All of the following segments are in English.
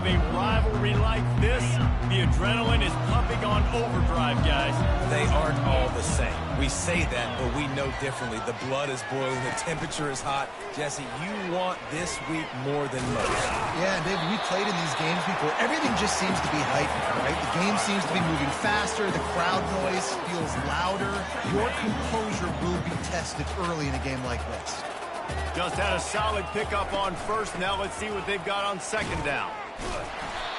a rivalry like this, the adrenaline is pumping on overdrive, guys. They aren't all the same. We say that, but we know differently. The blood is boiling, the temperature is hot. Jesse, you want this week more than most. Yeah, and David, we played in these games before. Everything just seems to be heightened, right? The game seems to be moving faster. The crowd noise feels louder. Your composure will be tested early in a game like this. Just had a solid pickup on first. Now let's see what they've got on second down.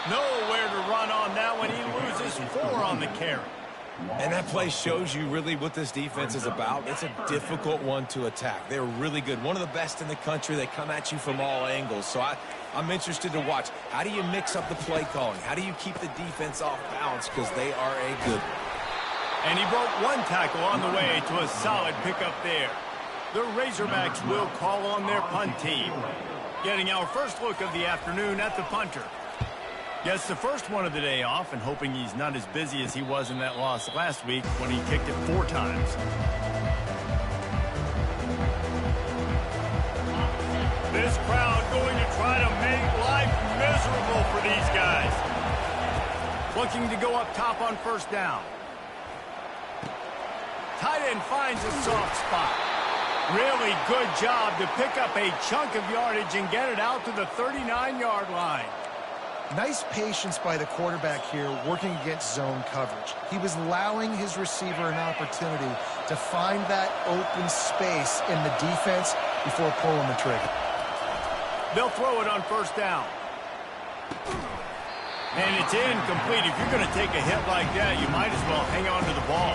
Nowhere to run on that one. He loses 4 on the carry. And that play shows you really what this defense is about. It's a difficult one to attack. They're really good. One of the best in the country. They come at you from all angles. So I'm interested to watch. How do you mix up the play calling? How do you keep the defense off balance? Because they are a good one. And he broke 1 tackle on the way to a solid pickup there. The Razorbacks will call on their punt team. Getting our first look of the afternoon at the punter. Gets the first one of the day off and hoping he's not as busy as he was in that loss last week when he kicked it 4 times. This crowd going to try to make life miserable for these guys. Looking to go up top on first down. Tight end finds a soft spot. Really good job to pick up a chunk of yardage and get it out to the 39-yard line. Nice patience by the quarterback here working against zone coverage. He was allowing his receiver an opportunity to find that open space in the defense before pulling the trigger. They'll throw it on first down. And it's incomplete. If you're going to take a hit like that, you might as well hang on to the ball.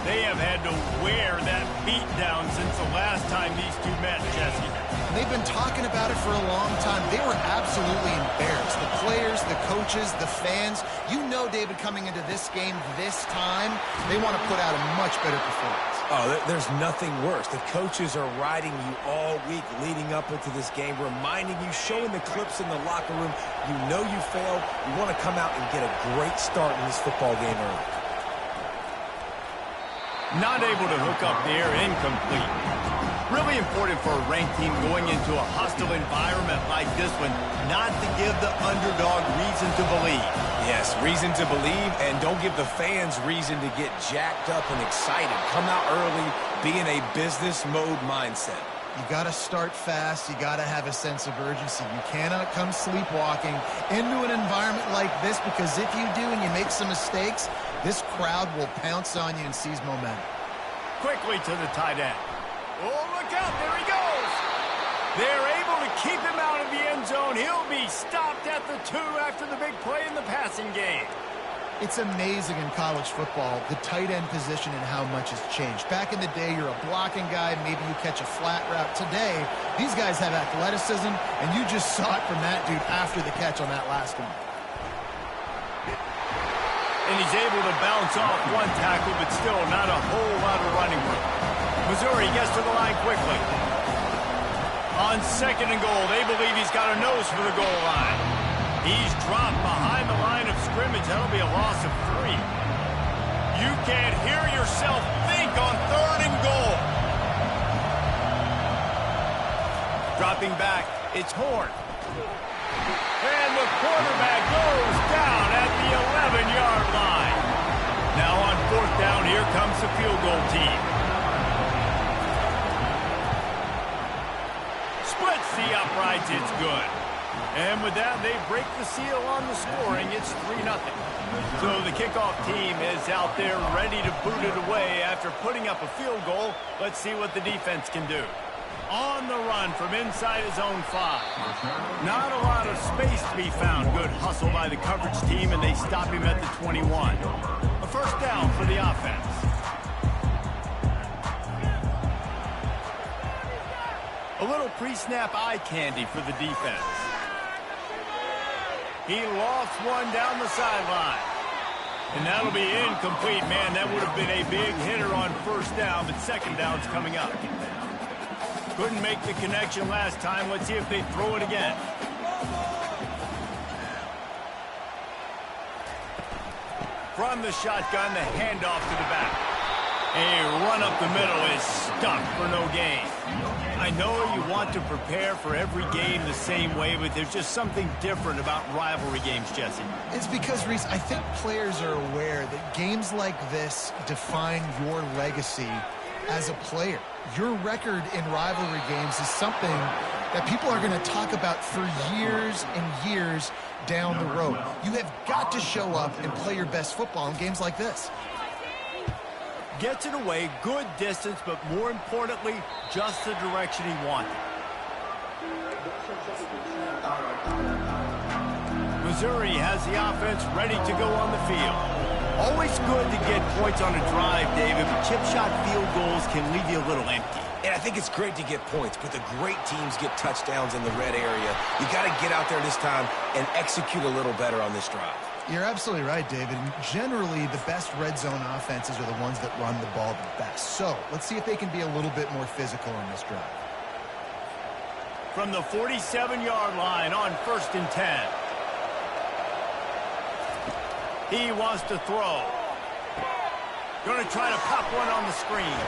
They have had to wear that beat down since the last time these two met, Jesse. They've been talking about it for a long time. They were absolutely embarrassed. The players, the coaches, the fans. You know, David, coming into this game this time, they want to put out a much better performance. Oh, there's nothing worse. The coaches are riding you all week leading up into this game, reminding you, showing the clips in the locker room. You know you failed. You want to come out and get a great start in this football game early. Not able to hook up there, incomplete. Really important for a ranked team going into a hostile environment like this one, not to give the underdog reason to believe. Yes, reason to believe, and don't give the fans reason to get jacked up and excited. Come out early, be in a business mode mindset. You got to start fast. You got to have a sense of urgency. You cannot come sleepwalking into an environment like this, because if you do and you make some mistakes, this crowd will pounce on you and seize momentum. Quickly to the tight end. Oh, look out. There he goes. They're able to keep him out of the end zone. He'll be stopped at the 2 after the big play in the passing game. It's amazing in college football, the tight end position and how much has changed. Back in the day, you're a blocking guy, maybe you catch a flat route. Today, these guys have athleticism, and you just saw it from that dude after the catch on that last one. And he's able to bounce off 1 tackle, but still not a whole lot of running room. Missouri gets to the line quickly. On second and goal, they believe he's got a nose for the goal line. He's dropped behind the line of scrimmage. That'll be a loss of 3. You can't hear yourself think on 3rd and goal. Dropping back, it's Horn. And the quarterback goes down at the 11-yard line. Now on 4th down, here comes the field goal team. Splits the uprights, it's good. And with that, they break the seal on the scoring. It's 3-0. So the kickoff team is out there ready to boot it away after putting up a field goal. Let's see what the defense can do. On the run from inside his own 5. Not a lot of space to be found. Good hustle by the coverage team, and they stop him at the 21. A first down for the offense. A little pre-snap eye candy for the defense. He lost 1 down the sideline. And that'll be incomplete. Man, that would have been a big hitter on first down, but second down's coming up. Couldn't make the connection last time. Let's see if they throw it again. From the shotgun, the handoff to the back. A run up the middle is stuck for no gain. I know you want to prepare for every game the same way, but there's just something different about rivalry games, Jesse. It's because, Reese, I think players are aware that games like this define your legacy as a player. Your record in rivalry games is something that people are going to talk about for years and years down the road. You have got to show up and play your best football in games like this. Gets it away, good distance, but more importantly, just the direction he wanted. Missouri has the offense ready to go on the field. Always good to get points on a drive, David, but chip shot field goals can leave you a little empty. And I think it's great to get points, but the great teams get touchdowns in the red area. You got to get out there this time and execute a little better on this drive. You're absolutely right, David. Generally, the best red zone offenses are the ones that run the ball the best. So, let's see if they can be a little bit more physical on this drive. From the 47-yard line on 1st and 10. He wants to throw. Going to try to pop one on the screen.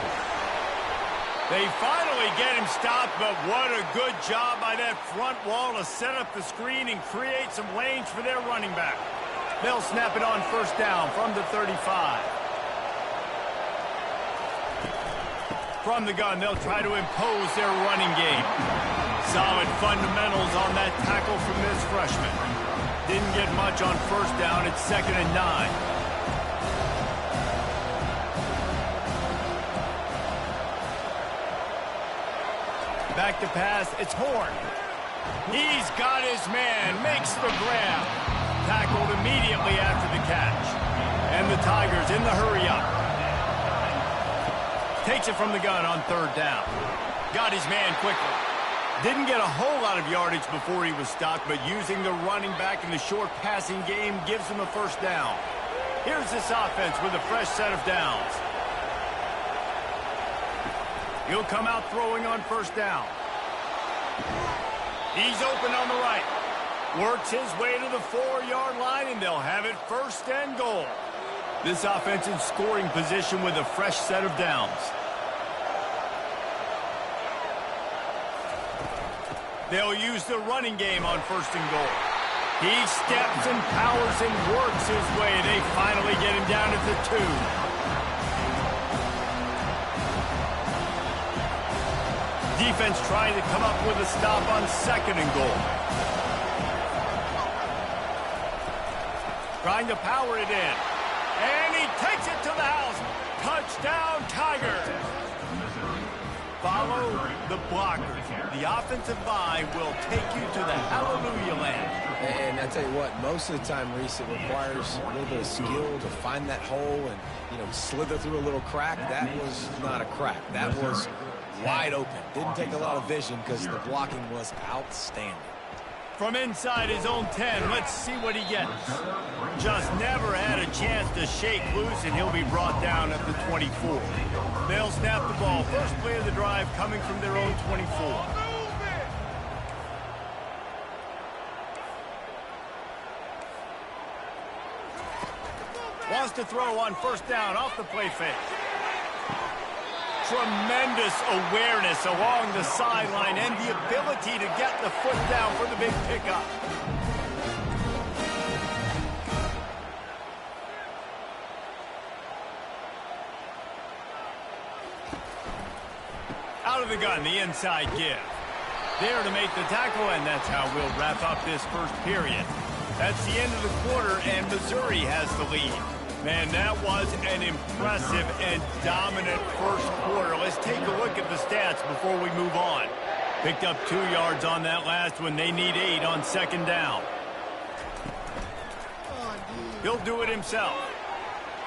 They finally get him stopped, but what a good job by that front wall to set up the screen and create some lanes for their running back. They'll snap it on 1st down from the 35. From the gun, they'll try to impose their running game. Solid fundamentals on that tackle from this freshman. Didn't get much on 1st down. It's 2nd and 9. Back to pass, it's Horn. He's got his man, makes the grab. Tackled immediately after the catch. And the Tigers in the hurry-up. Takes it from the gun on 3rd down. Got his man quickly. Didn't get a whole lot of yardage before he was stopped, but using the running back in the short passing game gives him a 1st down. Here's this offense with a fresh set of downs. He'll come out throwing on 1st down. He's open on the right. Works his way to the 4-yard line, and they'll have it 1st and goal. This offense in scoring position with a fresh set of downs. They'll use the running game on 1st and goal. He steps and powers and works his way. They finally get him down at the 2. Defense trying to come up with a stop on 2nd and goal. Trying to power it in. And he takes it to the house. Touchdown, Tigers. Follow the blockers. The offensive line will take you to the hallelujah land. And I tell you what, most of the time, Reese, it requires a little bit of skill to find that hole and, slither through a little crack. That was not a crack. That was wide open. Didn't take a lot of vision because the blocking was outstanding. From inside his own 10, let's see what he gets. Just never had a chance to shake loose, and he'll be brought down at the 24. They'll snap the ball. First play of the drive coming from their own 24. Wants to throw on 1st down off the play fake. Tremendous awareness along the sideline and the ability to get the foot down for the big pickup. Out of the gun, the inside give. There to make the tackle, and that's how we'll wrap up this first period. That's the end of the quarter, and Missouri has the lead. Man, that was an impressive and dominant first quarter. Let's take a look at the stats before we move on. Picked up 2 yards on that last one. They need 8 on 2nd down. He'll do it himself.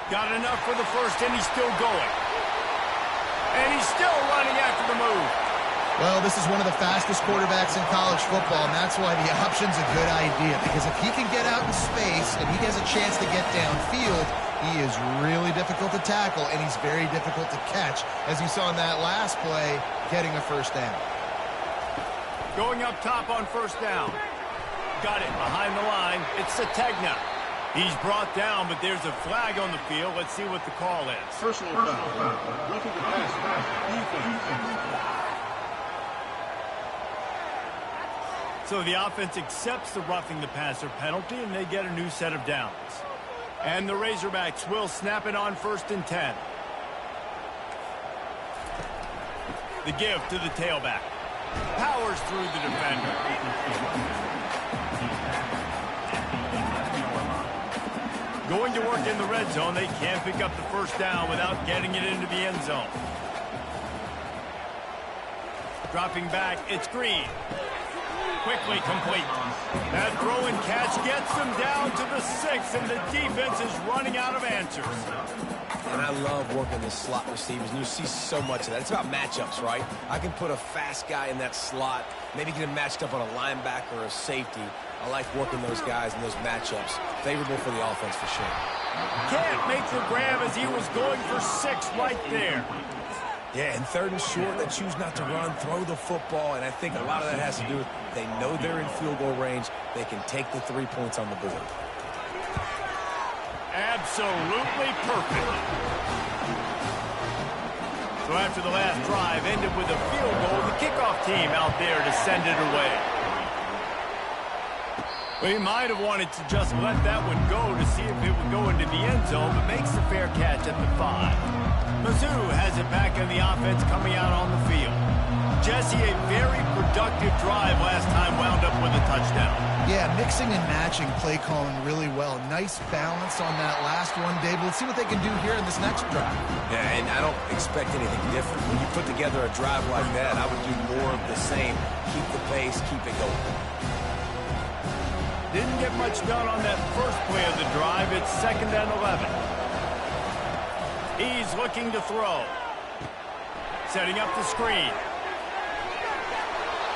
Got enough for the first, and he's still going. And he's still running after the move. Well, this is one of the fastest quarterbacks in college football, and that's why the option's a good idea. Because if he can get out in space and he has a chance to get downfield, he is really difficult to tackle, and he's very difficult to catch, as you saw in that last play, getting a 1st down. Going up top on 1st down. Got it behind the line. It's Sategna. He's brought down, but there's a flag on the field. Let's see what the call is. Personal foul. Roughing the pass. Defense. So the offense accepts the roughing the passer penalty, and they get a new set of downs. And the Razorbacks will snap it on 1st and 10. The give to the tailback. Powers through the defender. Going to work in the red zone. They can't pick up the first down without getting it into the end zone. Dropping back, it's Green. Quickly complete. That throw and catch gets them down to the 6, and the defense is running out of answers. And I love working the slot receivers, and you see so much of that. It's about matchups, right? I can put a fast guy in that slot, maybe get him matched up on a linebacker or a safety. I like working those guys in those matchups. Favorable for the offense for sure. Can't make the grab as he was going for 6 right there. Yeah, and 3rd and short, they choose not to run, throw the football, and I think a lot of that has to do with they know they're in field goal range. They can take the 3 points on the board. Absolutely perfect. So after the last drive ended with a field goal, the kickoff team out there to send it away. Well, he might have wanted to just let that one go to see if it would go into the end zone, but makes the fair catch at the 5. Mizzou has it back in the offense coming out on the field. Jesse, a very productive drive last time, wound up with a touchdown. Yeah, mixing and matching play calling really well. Nice balance on that last one, Dave. Let's see what they can do here in this next drive. Yeah, and I don't expect anything different. When you put together a drive like that, I would do more of the same. Keep the pace, keep it going. Didn't get much done on that first play of the drive. It's 2nd and 11. He's looking to throw. Setting up the screen.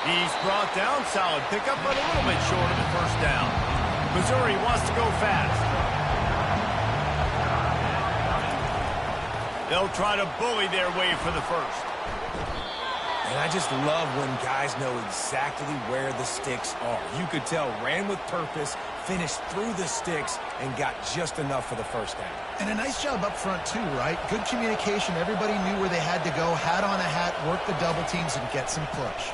He's brought down. Solid pickup, but a little bit short of the first down. Missouri wants to go fast. They'll try to bully their way for the first. And I just love when guys know exactly where the sticks are. You could tell, ran with purpose, finished through the sticks, and got just enough for the first down. And a nice job up front, too, right? Good communication. Everybody knew where they had to go, hat on a hat, work the double teams, and get some push.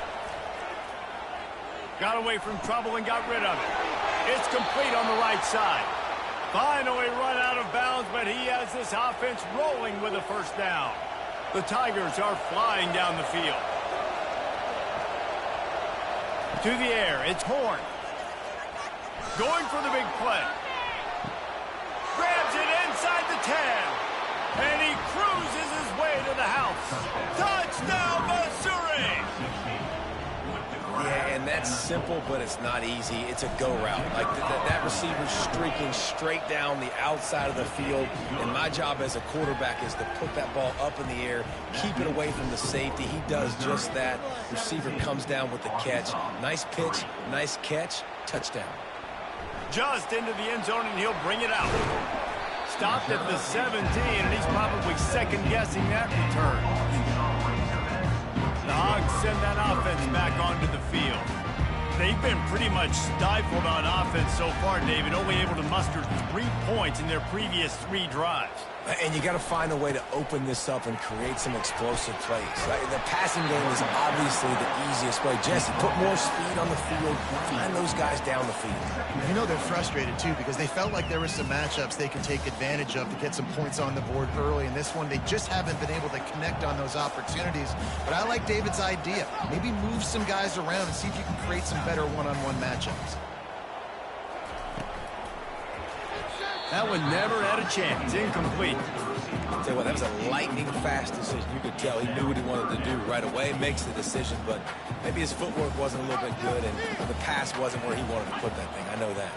Got away from trouble and got rid of it. It's complete on the right side. Finally run out of bounds, but he has this offense rolling with a first down. The Tigers are flying down the field. To the air, it's Horn. Going for the big play. Grabs it inside the 10. And he cruises his way to the house. Touchdown, Missouri! Yeah, and that's simple, but it's not easy. It's a go route. Like that receiver's streaking straight down the outside of the field, and my job as a quarterback is to put that ball up in the air, keep it away from the safety. He does just that. Receiver comes down with the catch. Nice pitch, nice catch, touchdown. Just into the end zone, and he'll bring it out. Stopped at the 17, and he's probably second-guessing that return. The Hogs send that offense back onto the field. They've been pretty much stifled on offense so far, David, only able to muster 3 points in their previous 3 drives. And you got to find a way to open this up and create some explosive plays. The passing game is obviously the easiest way. Jesse, put more speed on the field. Find those guys down the field. You know they're frustrated, too, because they felt like there were some matchups they could take advantage of to get some points on the board early. In this one, they just haven't been able to connect on those opportunities. But I like David's idea. Maybe move some guys around and see if you can create some better one-on-one matchups. That one never had a chance. Incomplete. I'll tell you what, that was a lightning-fast decision. You could tell he knew what he wanted to do right away. Makes the decision, but maybe his footwork wasn't a little bit good, and the pass wasn't where he wanted to put that thing. I know that.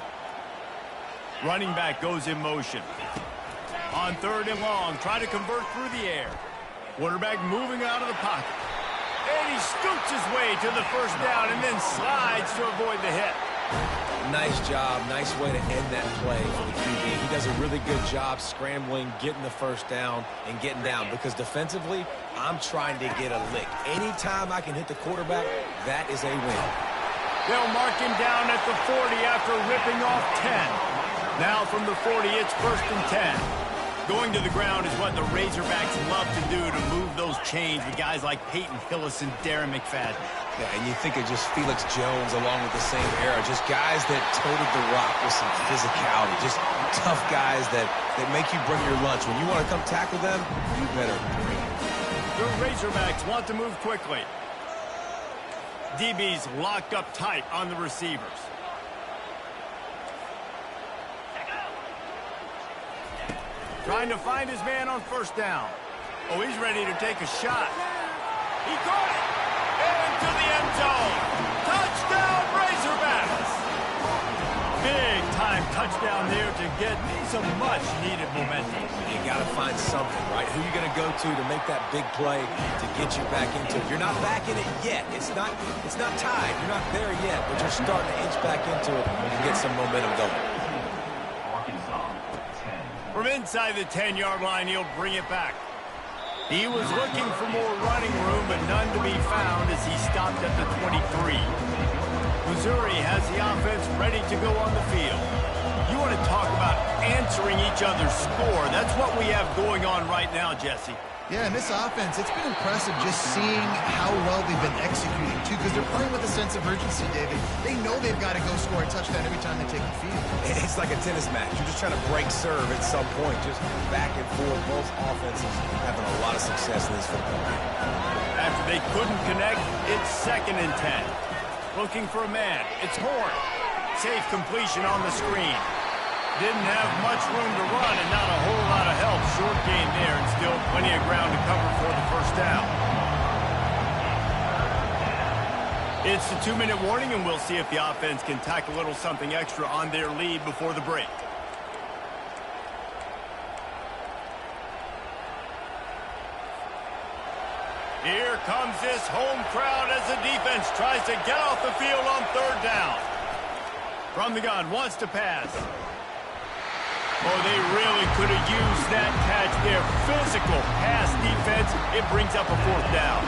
Running back goes in motion. On 3rd and long, try to convert through the air. Quarterback moving out of the pocket. And he scoots his way to the first down and then slides to avoid the hit. Nice job. Nice way to end that play for the QB. He does a really good job scrambling, getting the first down, and getting down. Because defensively, I'm trying to get a lick. Anytime I can hit the quarterback, that is a win. They'll mark him down at the 40 after ripping off 10. Now from the 40, it's 1st and 10. Going to the ground is what the Razorbacks love to do, to move those chains with guys like Peyton Hillis and Darren McFadden. Yeah, and you think of just Felix Jones along with the same era, just guys that toted the rock with some physicality, just tough guys that make you bring your lunch. When you want to come tackle them, you better bring it. The Razorbacks want to move quickly. DB's locked up tight on the receivers. Trying to find his man on first down. Oh, he's ready to take a shot. He caught it. Into the end zone. Touchdown, Razorbacks. Big time touchdown there to get some much-needed momentum. You got to find something, right? Who are you going to go to make that big play to get you back into it? You're not back in it yet. It's not tied. You're not there yet, but you're starting to inch back into it and get some momentum going. From inside the 10-yard line, he'll bring it back. He was looking for more running room, but none to be found as he stopped at the 23. Missouri has the offense ready to go on the field. You want to talk about answering each other's score. That's what we have going on right now, Jesse. Yeah, and this offense, it's been impressive just seeing how well they've been executing, too, because they're playing with a sense of urgency, David. They know they've got to go score a touchdown every time they take the field. It's like a tennis match. You're just trying to break serve at some point, just back and forth. Both offenses having a lot of success in this football game. After they couldn't connect, it's 2nd and 10. Looking for a man. It's Horn. Safe completion on the screen. Didn't have much room to run and not a whole lot of help. Short gain there and still plenty of ground to cover for the first down. It's the 2-minute warning, and we'll see if the offense can tack a little something extra on their lead before the break. Here comes this home crowd as the defense tries to get off the field on 3rd down. From the gun, wants to pass. Oh, they really could have used that catch there. Physical pass defense. It brings up a 4th down.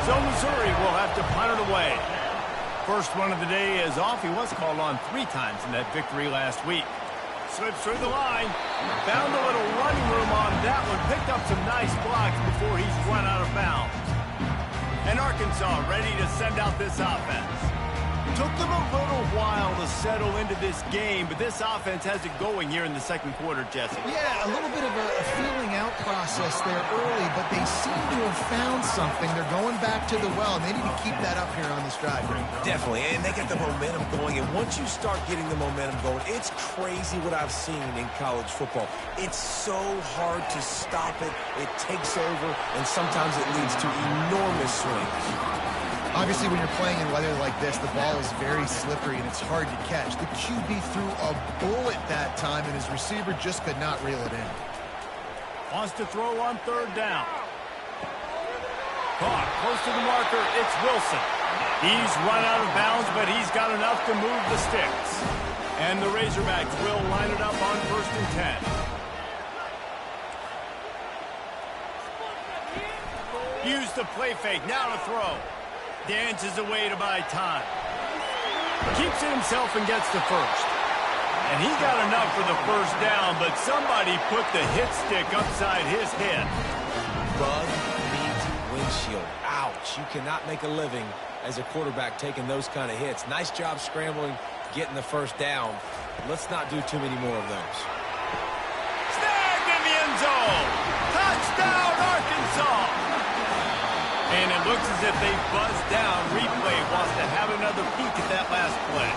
So Missouri will have to punt it away. First one of the day is off. He was called on 3 times in that victory last week. Slips through the line. Found a little running room on that one. Picked up some nice blocks before he's run out of bounds. And Arkansas ready to send out this offense. Took them a little while to settle into this game, but this offense has it going here in the 2nd quarter, Jesse. Yeah, a little bit of a feeling out process there early, but they seem to have found something. They're going back to the well, and they need to keep that up here on this drive. Definitely, and they get the momentum going, and once you start getting the momentum going, it's crazy what I've seen in college football. It's so hard to stop it. It takes over, and sometimes it leads to enormous swings. Obviously, when you're playing in weather like this, the ball is very slippery and it's hard to catch. The QB threw a bullet that time, and his receiver just could not reel it in. Wants to throw on 3rd down. Caught close to the marker. It's Wilson. He's run out of bounds, but he's got enough to move the sticks. And the Razorbacks will line it up on 1st and 10. Use the play fake. Now to throw. Dances away to buy time. Keeps it himself and gets the first. And he got enough for the first down, but somebody put the hit stick upside his head. Bug meets windshield. Ouch. You cannot make a living as a quarterback taking those kind of hits. Nice job scrambling, getting the first down. Let's not do too many more of those. Snagged in the end zone. Touchdown, Arkansas. And it looks as if they buzzed down. Replay wants to have another peek at that last play.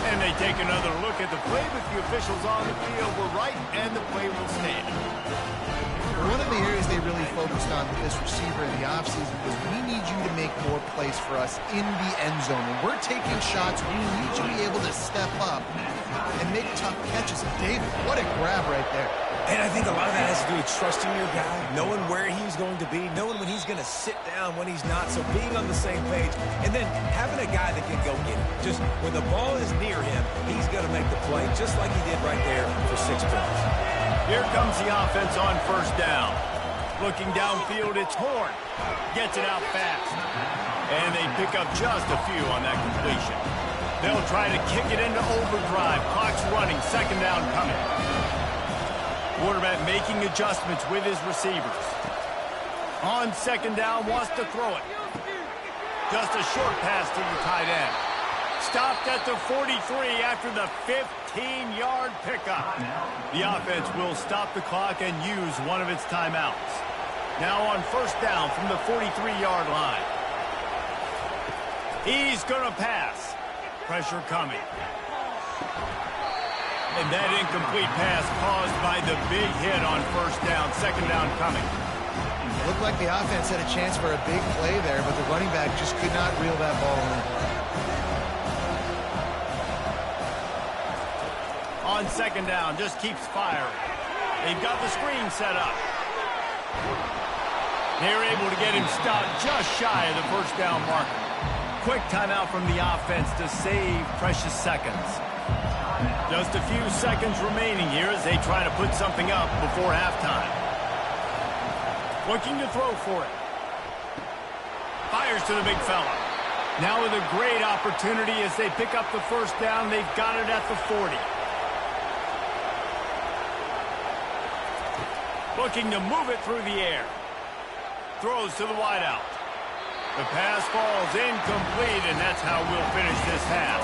And they take another look at the play, but the officials on the field were right, and the play will stand. One of the areas they really focused on with this receiver in the offseason was, we need you to make more plays for us in the end zone. When we're taking shots, we need you to be able to step up and make tough catches. And David, what a grab right there. And I think a lot of that has to do with trusting your guy, knowing where he's going to be, knowing when he's going to sit down, when he's not, so being on the same page, and then having a guy that can go get it. Just when the ball is near him, he's going to make the play, just like he did right there for 6 points. Here comes the offense on 1st down. Looking downfield, it's Horn. Gets it out fast. And they pick up just a few on that completion. They'll try to kick it into overdrive. Clock's running, 2nd down coming. Quarterback making adjustments with his receivers. On second down, wants to throw it. Just a short pass to the tight end. Stopped at the 43 after the 15-yard pickup. The offense will stop the clock and use one of its timeouts. Now on first down from the 43-yard line. He's going to pass. Pressure coming. And that incomplete pass caused by the big hit on first down. Second down coming. It looked like the offense had a chance for a big play there, but the running back just could not reel that ball in. On second down, just keeps firing. They've got the screen set up. They're able to get him stopped just shy of the first down marker. Quick timeout from the offense to save precious seconds. Just a few seconds remaining here as they try to put something up before halftime. Looking to throw for it. Fires to the big fella. Now with a great opportunity as they pick up the first down. They've got it at the 40. Looking to move it through the air. Throws to the wideout. The pass falls incomplete, and that's how we'll finish this half.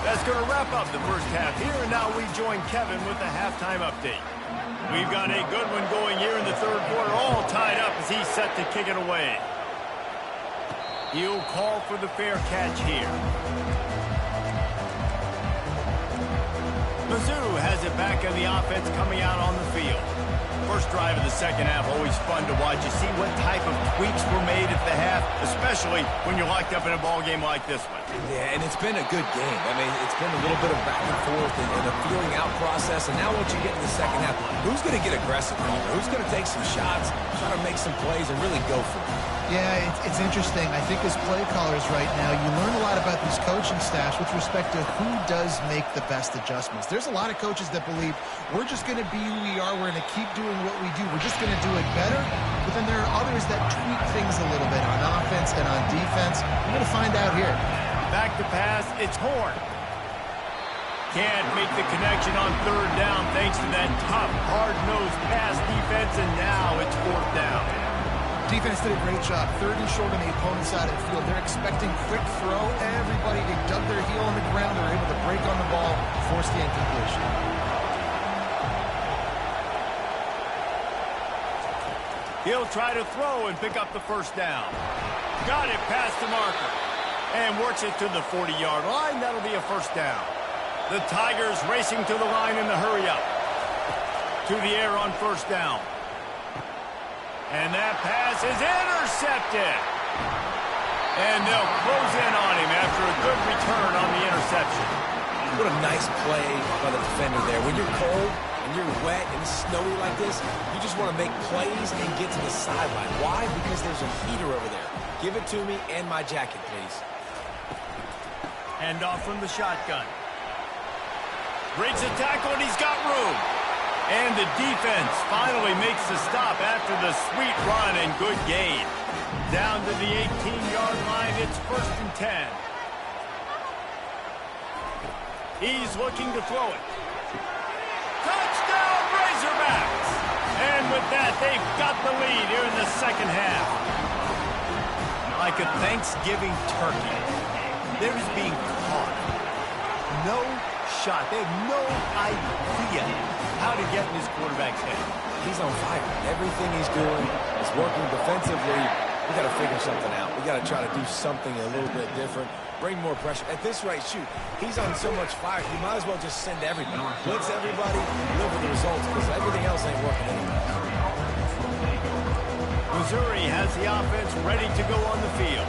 That's going to wrap up the first half here, and now we join Kevin with the halftime update. We've got a good one going here in the third quarter, all tied up as he's set to kick it away. He'll call for the fair catch here. Mizzou has it back in the offense coming out on the field. First drive of the second half, always fun to watch. You see what type of tweaks were made at the half, especially when you're locked up in a ball game like this one. Yeah, and it's been a good game. I mean, it's been a little bit of back and forth and a feeling out process. And now once you get to the second half, who's going to get aggressive? Who's going to take some shots, try to make some plays, and really go for it? Yeah, it's interesting. I think as play callers right now, you learn a lot about these coaching staffs with respect to who does make the best adjustments. There's a lot of coaches that believe we're just going to be who we are. We're going to keep doing what we do. We're just going to do it better. But then there are others that tweak things a little bit on offense and on defense. We're going to find out here. Back to pass, it's Horn. Can't make the connection on third down thanks to that tough, hard-nosed pass defense, and now it's fourth down. Defense did a great job. Third and short on the opponent's side of the field. They're expecting quick throw. Everybody, they dug their heel on the ground. They're able to break on the ball, force the incompletion. He'll try to throw and pick up the first down. Got it past the marker. And works it to the 40-yard line. That'll be a first down. The Tigers racing to the line in the hurry-up. To the air on first down. And that pass is intercepted. And they'll close in on him after a good return on the interception. What a nice play by the defender there. When you're cold and you're wet and snowy like this, you just want to make plays and get to the sideline. Why? Because there's a heater over there. Give it to me and my jacket, please. Hand off from the shotgun. Breaks a tackle, and he's got room. And the defense finally makes the stop after the sweet run and good gain. Down to the 18-yard line, it's 1st and 10. He's looking to throw it. Touchdown, Razorbacks! And with that, they've got the lead here in the second half. Like a Thanksgiving turkey, they're just being caught. No shot. They have no idea how to get in his quarterback's head. He's on fire. Everything he's doing is working defensively. We got to figure something out. We got to try to do something a little bit different. Bring more pressure. At this rate, shoot, he's on so much fire, you might as well just send everybody. Blitz everybody, live with the results, because everything else ain't working anymore. Missouri has the offense ready to go on the field.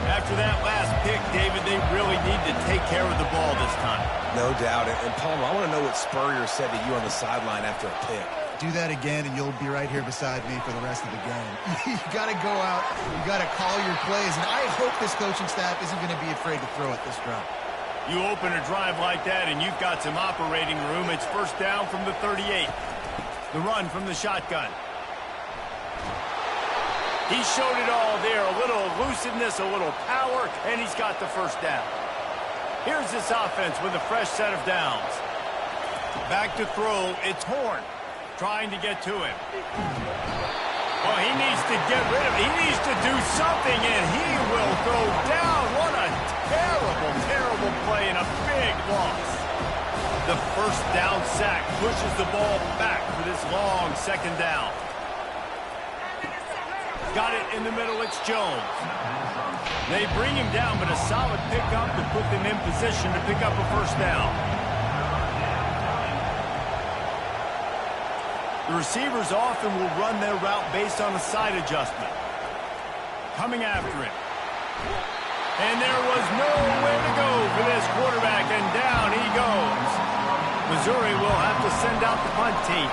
After that last pick, David, they really need to take care of the ball this time. No doubt. And Palmer, I want to know what Spurrier said to you on the sideline after a pick. Do that again, and you'll be right here beside me for the rest of the game. You got to go out. You got to call your plays, and I hope this coaching staff isn't going to be afraid to throw it this route. You open a drive like that, and you've got some operating room. It's first down from the 38. The run from the shotgun. He showed it all there. A little elusiveness, a little power, and he's got the first down. Here's this offense with a fresh set of downs. Back to throw, it's Horn. trying to get to him. Well, he needs to get rid of it. He needs to do something, and he will go down. What a terrible, terrible play and a big loss. The first down sack pushes the ball back for this long second down. Got it in the middle. It's Jones. They bring him down, but a solid pickup to put them in position to pick up a first down. The receivers often will run their route based on a side adjustment. Coming after him. And there was nowhere to go for this quarterback, and down he goes. Missouri will have to send out the punt team.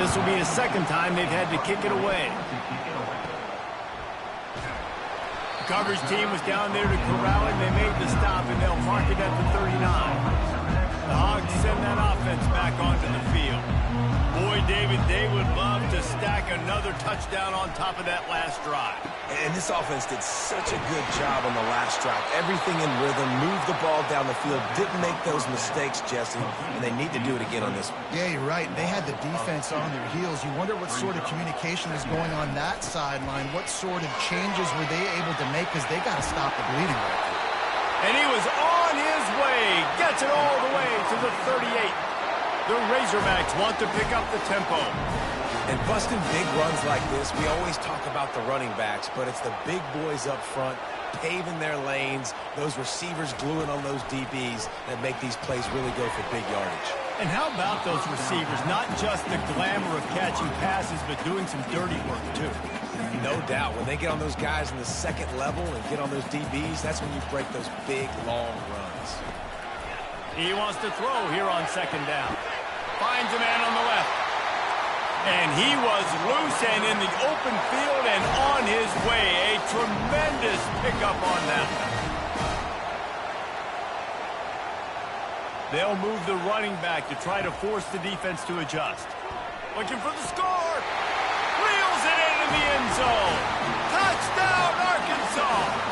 This will be the second time they've had to kick it away. The coverage team was down there to corral him. They made the stop, and they'll mark it at the 39. The Hogs send that offense back onto the field. Boy, David, they would love to stack another touchdown on top of that last drive. And this offense did such a good job on the last drive. Everything in rhythm, moved the ball down the field, didn't make those mistakes, Jesse, and they need to do it again on this one. Yeah, you're right. They had the defense on their heels. You wonder what sort of communication is going on that sideline. What sort of changes were they able to make, because they got to stop the bleeding right now. And he was on his way. Gets it all the way to the 38. The Razorbacks want to pick up the tempo. And busting big runs like this, we always talk about the running backs, but it's the big boys up front, paving their lanes, those receivers gluing on those DBs that make these plays really go for big yardage. And how about those receivers? Not just the glamour of catching passes, but doing some dirty work, too. No doubt. When they get on those guys in the second level and get on those DBs, that's when you break those big, long runs. He wants to throw here on second down. Finds a man on the left. And he was loose and in the open field and on his way. A tremendous pickup on that one. They'll move the running back to try to force the defense to adjust. Looking for the score. Reels it into the end zone. Touchdown, Arkansas.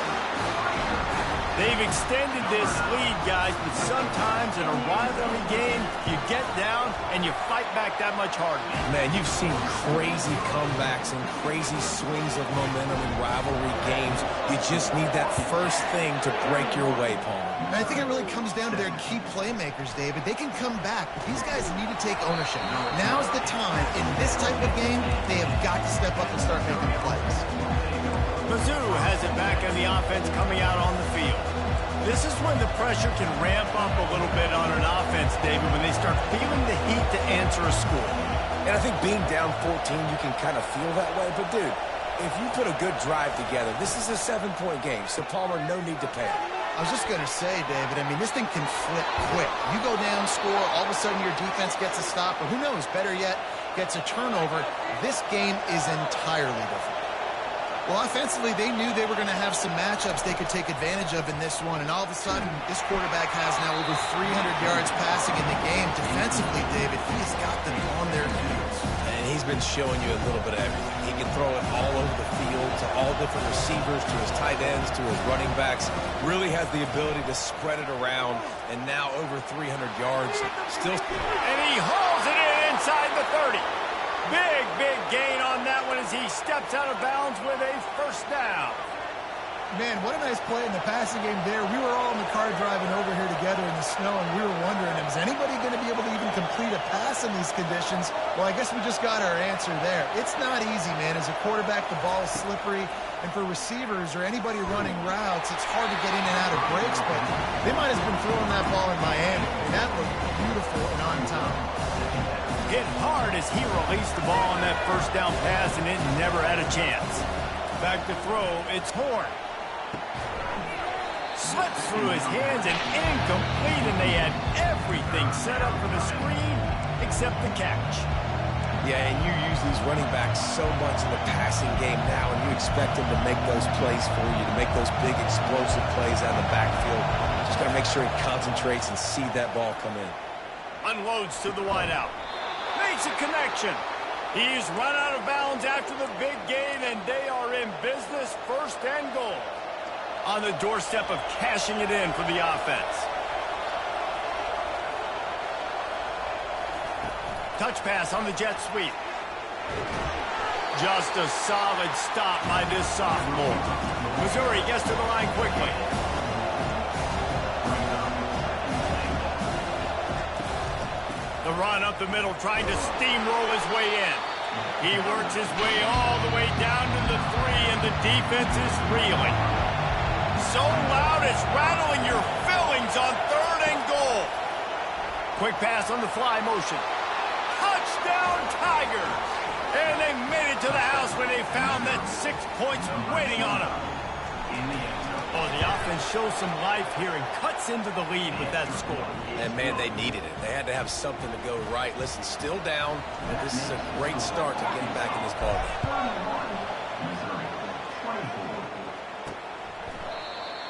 They've extended this lead, guys, but sometimes in a rivalry game, you get down and you fight back that much harder. Man, you've seen crazy comebacks and crazy swings of momentum in rivalry games. You just need that first thing to break your way, Paul. And I think it really comes down to their key playmakers, David. They can come back, but these guys need to take ownership. Now's the time. In this type of game, they have got to step up and start making plays. Mizzou has it back on the offense coming out on the field. This is when the pressure can ramp up a little bit on an offense, David, when they start feeling the heat to answer a score. And I think being down 14, you can kind of feel that way. But, dude, if you put a good drive together, this is a 7-point game, so Palmer, no need to panic. I was just going to say, David, I mean, this thing can flip quick. You go down, score, all of a sudden your defense gets a stop, or who knows, better yet, gets a turnover. This game is entirely different. Well, offensively, they knew they were going to have some matchups they could take advantage of in this one, and all of a sudden, this quarterback has now over 300 yards passing in the game. Defensively, David, he's got them on their heels. And he's been showing you a little bit of everything. He can throw it all over the field to all different receivers, to his tight ends, to his running backs. Really has the ability to spread it around, and now over 300 yards. Still. And he hauls it in inside the 30. Big, big gain on that one as he steps out of bounds with a first down. Man, what a nice play in the passing game there. We were all in the car driving over here together in the snow, and we were wondering, is anybody going to be able to even complete a pass in these conditions? Well, I guess we just got our answer there. It's not easy, man. As a quarterback, the ball is slippery, and for receivers or anybody running routes, it's hard to get in and out of breaks, but they might have been throwing that ball in Miami, and that looked beautiful and on time. Hit hard as he released the ball on that first down pass, and it never had a chance. Back to throw, it's Horn. Slips through his hands and incomplete, and they had everything set up for the screen except the catch. Yeah, and you use these running backs so much in the passing game now, and you expect them to make those plays for you, to make those big explosive plays out of the backfield. Just got to make sure he concentrates and see that ball come in. Unloads to the wideout. Makes a connection. He's run out of bounds after the big gain, and they are in business, first and goal. On the doorstep of cashing it in for the offense. Touch pass on the jet sweep. Just a solid stop by this sophomore. Missouri gets to the line quickly. The run up the middle, trying to steamroll his way in. He works his way all the way down to the 3, and the defense is reeling. So loud it's rattling your fillings on 3rd and goal. Quick pass on the fly motion. Touchdown Tigers! And they made it to the house when they found that 6 points waiting on them. Oh, the offense shows some life here and cuts into the lead with that score. And, man, they needed it. They had to have something to go right. Listen, still down, but this is a great start to getting back in this ballgame.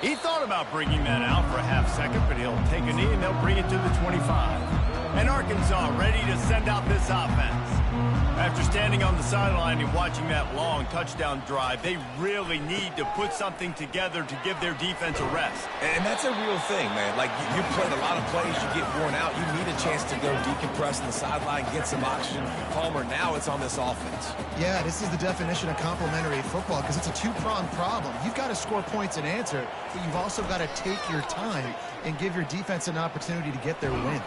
He thought about bringing that out for a half second, but he'll take a knee and they'll bring it to the 25. And Arkansas ready to send out this offense. After standing on the sideline and watching that long touchdown drive, they really need to put something together to give their defense a rest. And that's a real thing, man. Like, you played a lot of plays, you get worn out, you need a chance to go decompress on the sideline, get some oxygen. Palmer, now it's on this offense. Yeah, this is the definition of complementary football because it's a two-pronged problem. You've got to score points and answer, but you've also got to take your time and give your defense an opportunity to get their win.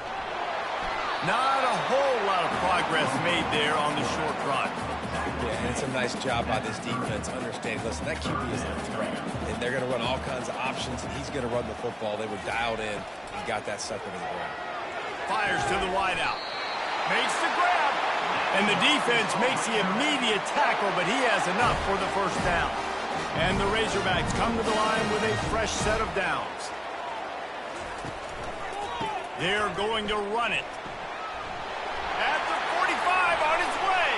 Not a whole lot of progress made there on the short run. Yeah, and it's a nice job by this defense understanding, listen, that QB is a threat. And they're going to run all kinds of options, and he's going to run the football. They were dialed in. He got that sucker to the ground. Fires to the wideout. Makes the grab. And the defense makes the immediate tackle, but he has enough for the first down. And the Razorbacks come to the line with a fresh set of downs. They're going to run it. At the 45, on its way.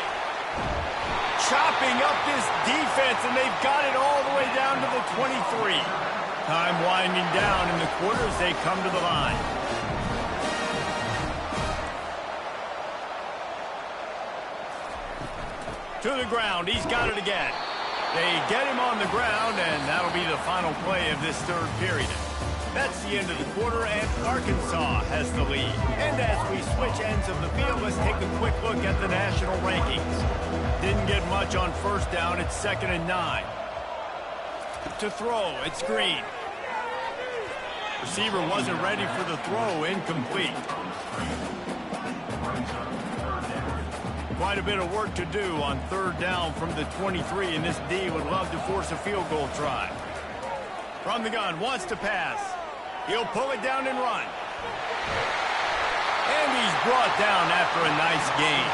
Chopping up this defense, and they've got it all the way down to the 23. Time winding down in the quarter as they come to the line. To the ground, he's got it again. They get him on the ground, and that'll be the final play of this 3rd period. That's the end of the quarter, and Arkansas has the lead. And as we switch ends of the field, let's take a quick look at the national rankings. Didn't get much on first down. It's 2nd and 9. To throw, it's Green. Receiver wasn't ready for the throw, incomplete. Quite a bit of work to do on 3rd down from the 23, and this D would love to force a field goal try. From the gun, wants to pass. He'll pull it down and run. And he's brought down after a nice gain.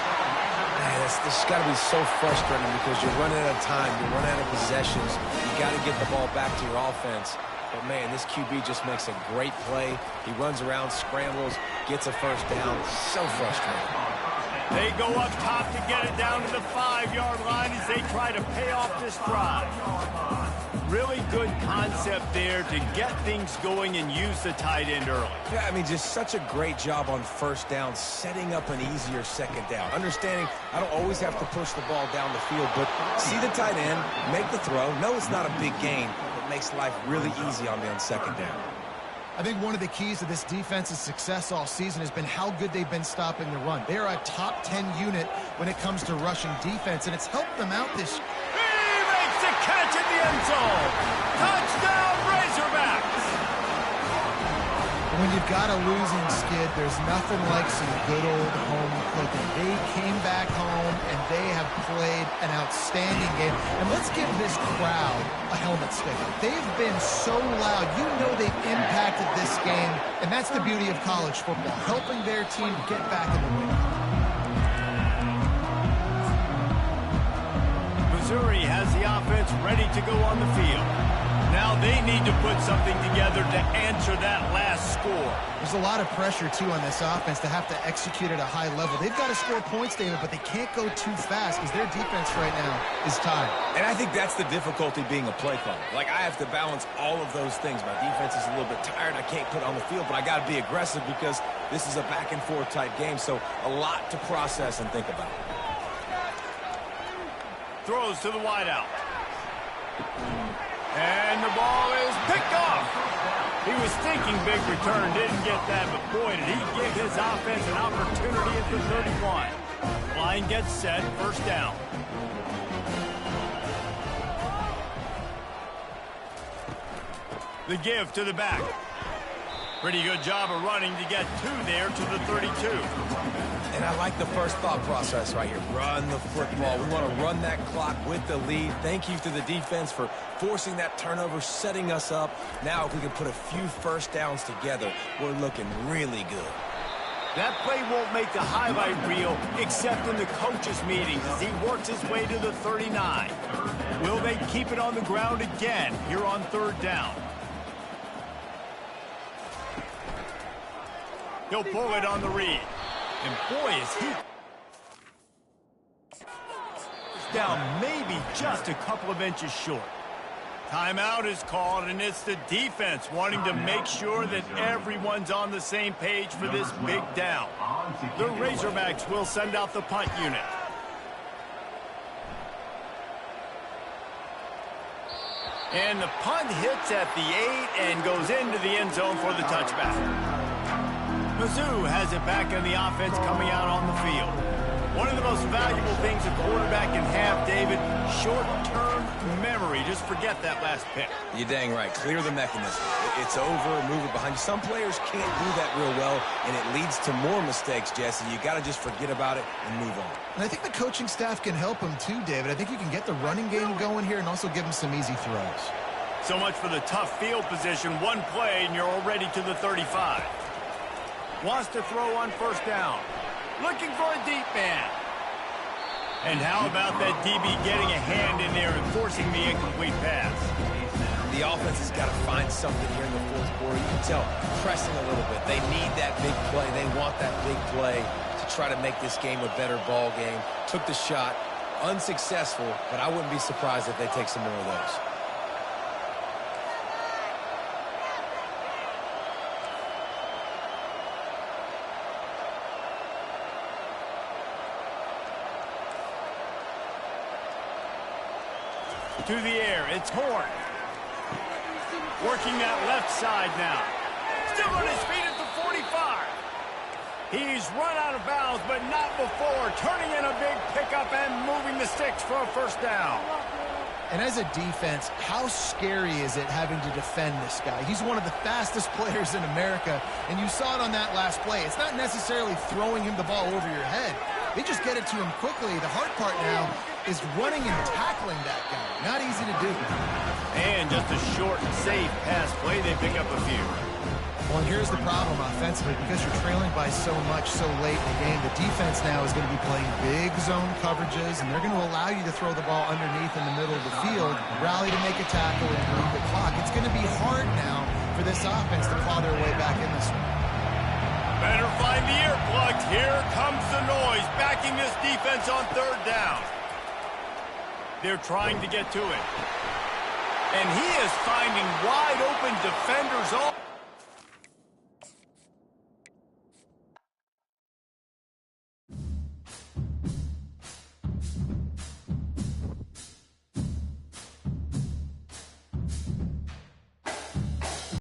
Man, this has got to be so frustrating because you're running out of time. You're running out of possessions. You got to get the ball back to your offense. But, man, this QB just makes a great play. He runs around, scrambles, gets a first down. So frustrating. They go up top to get it down to the 5-yard line as they try to pay off this drive. Really good concept there to get things going and use the tight end early. Yeah, I mean, just such a great job on first down, setting up an easier 2nd down. Understanding I don't always have to push the ball down the field, but see the tight end, make the throw. No, it's not a big gain, but makes life really easy on me on 2nd down. I think one of the keys to this defense's success all season has been how good they've been stopping the run. They're a top 10 unit when it comes to rushing defense, and it's helped them out this year. To catch in the end zone. Touchdown, Razorbacks. When you've got a losing skid, there's nothing like some good old home cooking. They came back home, and they have played an outstanding game. And let's give this crowd a helmet sticker. They've been so loud. You know they've impacted this game, and that's the beauty of college football, helping their team get back in the win. Missouri has the offense ready to go on the field. Now they need to put something together to answer that last score. There's a lot of pressure, too, on this offense to have to execute at a high level. They've got to score points, David, but they can't go too fast because their defense right now is tired. And I think that's the difficulty being a play caller. Like, I have to balance all of those things. My defense is a little bit tired. I can't put it on the field, but I got to be aggressive because this is a back-and-forth type game, so a lot to process and think about. Throws to the wideout. And the ball is picked off. He was thinking big return, didn't get that, but boy, did he give his offense an opportunity at the 31. Line gets set, first down. The give to the back. Pretty good job of running to get two there to the 32. And I like the first thought process right here. Run the football. We want to run that clock with the lead. Thank you to the defense for forcing that turnover, setting us up. Now if we can put a few first downs together, we're looking really good. That play won't make the highlight reel except in the coaches' meetings as he works his way to the 39. Will they keep it on the ground again here on third down? He'll pull it on the read. And boy, is he down maybe just a couple of inches short. Timeout is called, and it's the defense wanting to make sure that everyone's on the same page for this big down. The Razorbacks will send out the punt unit. And the punt hits at the 8 and goes into the end zone for the touchback. Mizzou has it back in the offense coming out on the field. One of the most valuable things a quarterback can have, David, short-term memory. Just forget that last pick. You're dang right. Clear the mechanism. It's over, move it behind you. Some players can't do that real well, and it leads to more mistakes, Jesse. You got to just forget about it and move on. And I think the coaching staff can help him too, David. I think you can get the running game going here and also give him some easy throws. So much for the tough field position. One play, and you're already to the 35. Wants to throw on first down. Looking for a deep man. And how about that DB getting a hand in there and forcing the incomplete pass? The offense has got to find something here in the fourth quarter. You can tell, pressing a little bit. They need that big play. They want that big play to try to make this game a better ball game. Took the shot. Unsuccessful, but I wouldn't be surprised if they take some more of those. To the air, it's Horn. Working that left side now. Still on his feet at the 45. He's run out of bounds, but not before. Turning in a big pickup and moving the sticks for a first down. And as a defense, how scary is it having to defend this guy? He's one of the fastest players in America, and you saw it on that last play. It's not necessarily throwing him the ball over your head. They just get it to him quickly. The hard part now is running and tackling that guy. Not easy to do. And just a short and safe pass play. They pick up a few. Well, and here's the problem offensively. Because you're trailing by so much so late in the game, the defense now is going to be playing big zone coverages, and they're going to allow you to throw the ball underneath in the middle of the field, rally to make a tackle, and move the clock. It's going to be hard now for this offense to claw their way back in this one. Better find the earplugs. Here comes the noise, backing this defense on third down. They're trying to get to it. And he is finding wide open defenders all